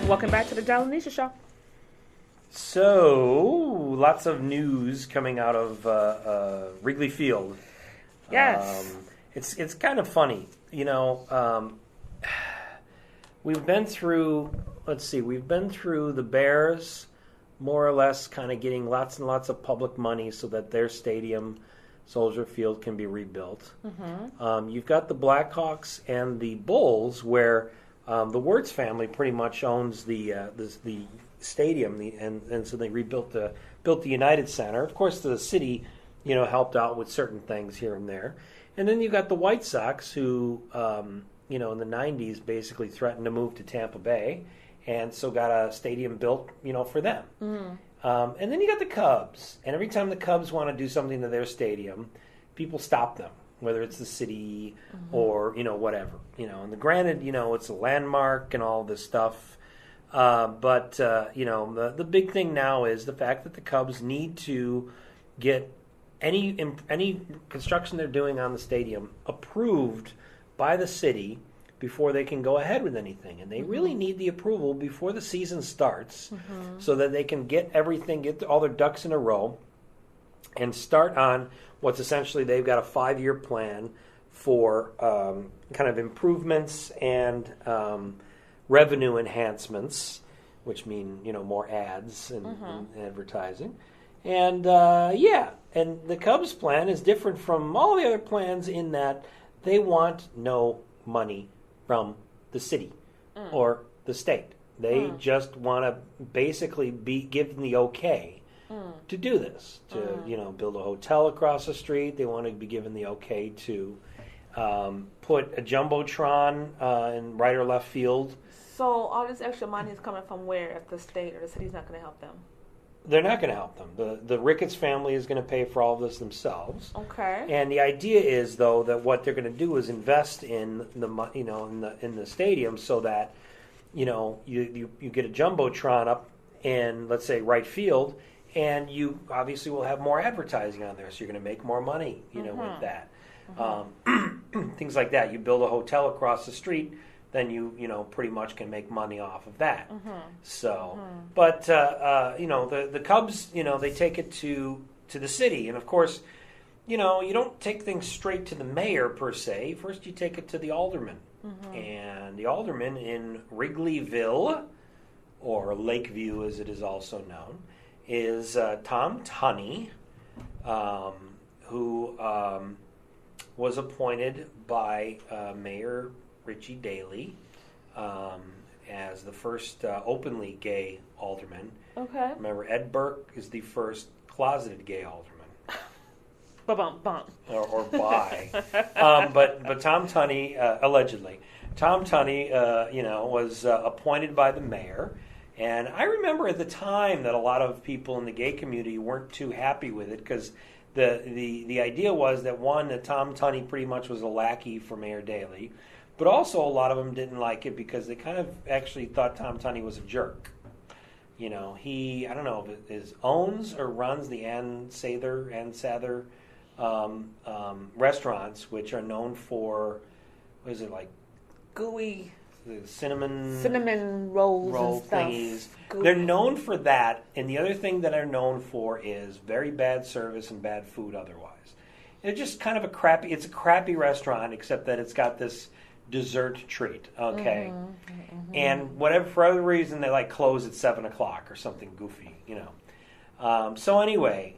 Welcome back to the Linetia Show. So, lots of news coming out of Wrigley Field. Yes. It's kind of funny. We've been through, the Bears more or less kind of getting lots and lots of public money so that their stadium, Soldier Field, can be rebuilt. Mm-hmm. You've got the Blackhawks and the Bulls where the Wirtz family pretty much owns the stadium, and so they built the United Center. Of course, the city, helped out with certain things here and there. And then you got the White Sox who, in the 90s basically threatened to move to Tampa Bay, and so got a stadium built, for them. Mm. And then you got the Cubs, and every time the Cubs want to do something to their stadium, people stop them, whether it's the city or, whatever. And granted, it's a landmark and all this stuff. But the big thing now is the fact that the Cubs need to get any construction they're doing on the stadium approved by the city before they can go ahead with anything. And they really need the approval before the season starts so that they can get all their ducks in a row and start on what's essentially they've got a 5-year plan for kind of improvements and revenue enhancements, which mean, more ads and advertising. And, and the Cubs plan is different from all the other plans in that they want no money from the city or the state. They just want to basically be given the okay to do this, to, build a hotel across the street. They want to be given the okay to put a Jumbotron in right or left field. So all this extra money is coming from where if the state or the city's not going to help them? They're not going to help them. The Ricketts family is going to pay for all of this themselves. Okay. And the idea is, though, that what they're going to do is invest in the in the stadium so that you get a Jumbotron up in, let's say, right field, and you obviously will have more advertising on there, so you're going to make more money, with that. Things like that. You build a hotel across the street, then you pretty much can make money off of that. So, but the Cubs, they take it to the city, and of course, you don't take things straight to the mayor per se. First, you take it to the alderman, and the alderman in Wrigleyville, or Lakeview as it is also known, is Tom Tunney, who was appointed by Mayor Richie Daley as the first openly gay alderman. Okay. Remember, Ed Burke is the first closeted gay alderman. Ba-bum-bum. Or bi. But Tom Tunney, allegedly, Tom Tunney, was appointed by the mayor. And I remember at the time that a lot of people in the gay community weren't too happy with it because the idea was that, one, that Tom Tunney pretty much was a lackey for Mayor Daley. But also, a lot of them didn't like it because they kind of actually thought Tom Tunney was a jerk. He, I don't know if it owns or runs the Ann Sather restaurants, which are known for, what is it, like gooey, the cinnamon roll and stuff. Thingies. They're known for that, and the other thing that they're known for is very bad service and bad food otherwise. It's just kind of a crappy restaurant, except that it's got this dessert treat, okay? And whatever, for other reason, they close at 7 o'clock or something goofy, So anyway,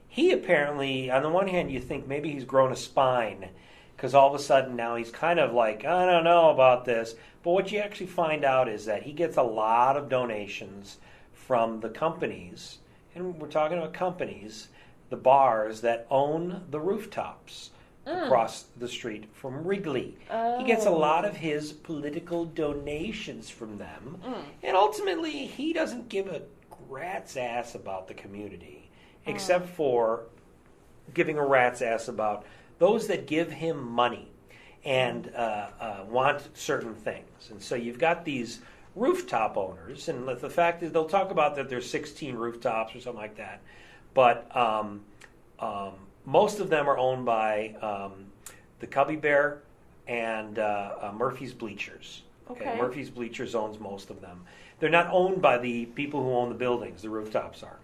he apparently, on the one hand, you think maybe he's grown a spine because all of a sudden now he's kind of like, I don't know about this. But what you actually find out is that he gets a lot of donations from the companies, and we're talking about companies, the bars that own the rooftops across the street from Wrigley. He gets a lot of his political donations from them, and ultimately he doesn't give a rat's ass about the community, except for giving a rat's ass about those that give him money and want certain things. And so you've got these rooftop owners, and the fact is they'll talk about that there's 16 rooftops or something like that, but most of them are owned by the Cubby Bear and Murphy's Bleachers. Okay. Murphy's Bleachers owns most of them. They're not owned by the people who own the buildings. The rooftops are.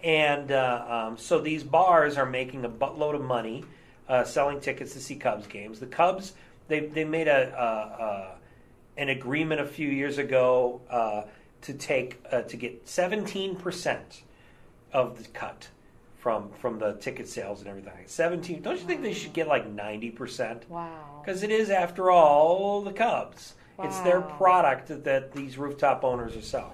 And so these bars are making a buttload of money selling tickets to see Cubs games. The Cubs, they made an agreement a few years ago to get 17% of the cut from the ticket sales and everything. 17. Don't you think they should get like 90%? Wow. Because it is, after all, the Cubs. Wow. It's their product that these rooftop owners are selling.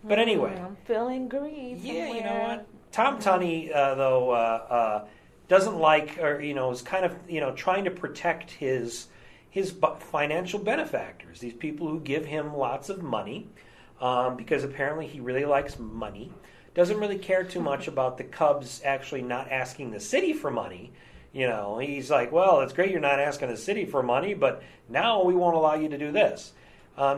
But anyway. I'm feeling greed. Yeah, somewhere. you know what? Tom Tunney, though, doesn't like, or, is kind of, trying to protect his financial benefactors, these people who give him lots of money, because apparently he really likes money. Doesn't really care too much about the Cubs actually not asking the city for money. He's like, well, it's great you're not asking the city for money, but now we won't allow you to do this.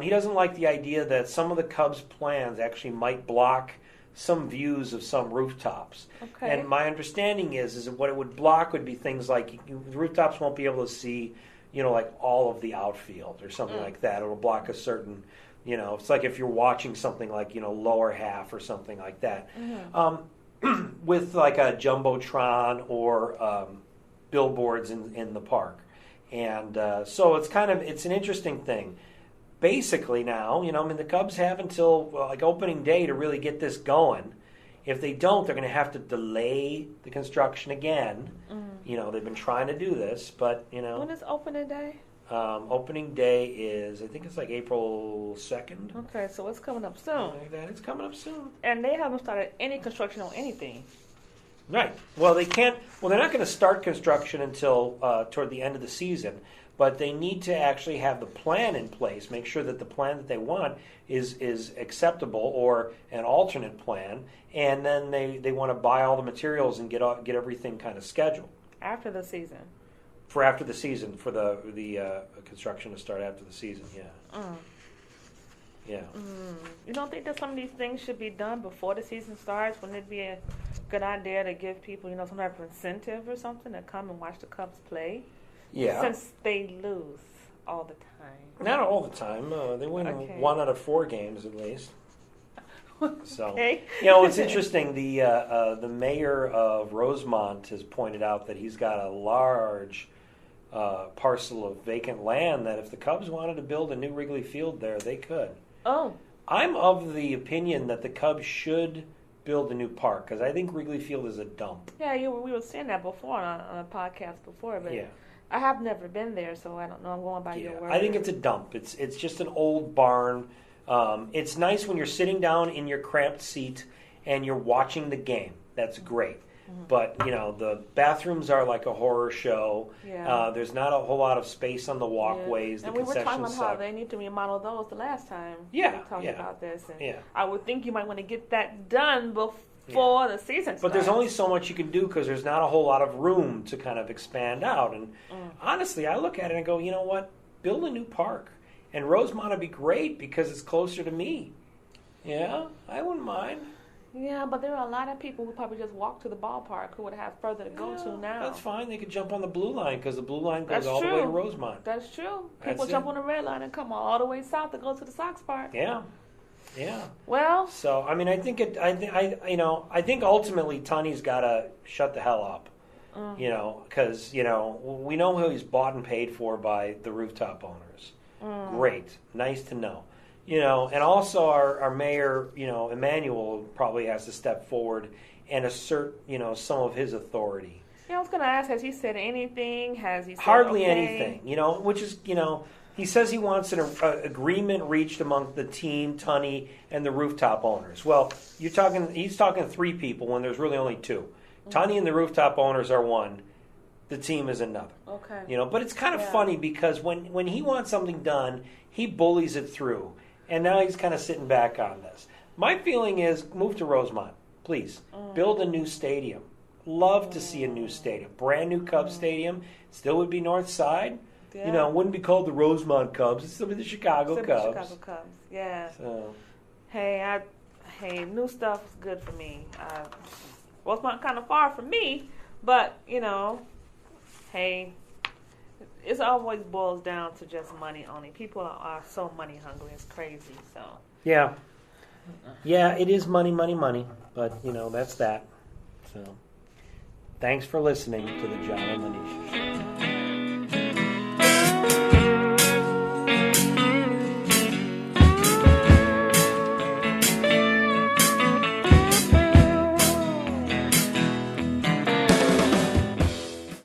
He doesn't like the idea that some of the Cubs' plans actually might block some views of some rooftops. Okay. And my understanding is that what it would block would be things like the rooftops won't be able to see, like all of the outfield or something like that. It'll block a certain, it's like if you're watching something like, lower half or something like that. With like a Jumbotron or billboards in the park. And so it's an interesting thing. Basically now, the Cubs have until like opening day to really get this going. If they don't, they're going to have to delay the construction again. They've been trying to do this, but, When is opening day? Opening day is, I think it's like April 2nd. Okay, so it's coming up soon. Something like that. It's coming up soon. And they haven't started any construction on anything. Right. Well, they can't. Well, they're not going to start construction until toward the end of the season. But they need to actually have the plan in place, make sure that the plan that they want is acceptable or an alternate plan, and then they want to buy all the materials and get everything kind of scheduled. After the season. For after the season, for the construction to start after the season, yeah. Yeah. You don't think that some of these things should be done before the season starts? Wouldn't it be a good idea to give people, some type of incentive or something to come and watch the Cubs play? Yeah. Since they lose all the time. Not all the time. They win 1 out of 4 games at least. So, okay. It's interesting. The mayor of Rosemont has pointed out that he's got a large parcel of vacant land that if the Cubs wanted to build a new Wrigley Field there, they could. Oh. I'm of the opinion that the Cubs should build a new park because I think Wrigley Field is a dump. Yeah, we were saying that before on a podcast before, but yeah. I have never been there, so I don't know. I'm going by your word. I think it's a dump. It's just an old barn. It's nice when you're sitting down in your cramped seat and you're watching the game. That's great. But, the bathrooms are like a horror show. Yeah. There's not a whole lot of space on the walkways. Yeah. The And we were talking about how suck. they need to remodel those the last time Yeah, we talked about this. And yeah. I would think you might want to get that done before the season starts. But there's only so much you can do because there's not a whole lot of room to kind of expand out. And honestly, I look at it and go, you know what? Build a new park. And Rosemont would be great because it's closer to me. Yeah, I wouldn't mind. Yeah, but there are a lot of people who probably just walk to the ballpark who would have further to go to now. That's fine. They could jump on the blue line because the blue line goes That's all true. the way to Rosemont. That's true. That's People jump on the red line and come all the way south to go to the Sox park. Yeah, yeah. Well, So I mean, I think ultimately Tunney's got to shut the hell up. Because we know who he's bought and paid for by the rooftop owners. Great, nice to know. And also our mayor, Emmanuel, probably has to step forward and assert, some of his authority. I was going to ask, has he said anything? Has he said Hardly okay? anything, which is, he says he wants an agreement reached among the team, Tunney, and the rooftop owners. Well, he's talking 3 people when there's really only 2. Tunney and the rooftop owners are one. The team is another. Okay. But it's kind of funny because when he wants something done, he bullies it through. And now he's kind of sitting back on this. My feeling is move to Rosemont, please. Build a new stadium. Love to see a new stadium. Brand new Cubs stadium. Still would be North Side. Yeah. Wouldn't be called the Rosemont Cubs. It'd still be the Chicago Cubs. The Chicago Cubs. Yeah. So. Hey, new stuff is good for me. Rosemont kind of far from me, but hey, It always boils down to just money only. People are so money hungry. It's crazy. So Yeah. Yeah, it is money, money, money. But, that's that. So, thanks for listening to the John and Linetia Show.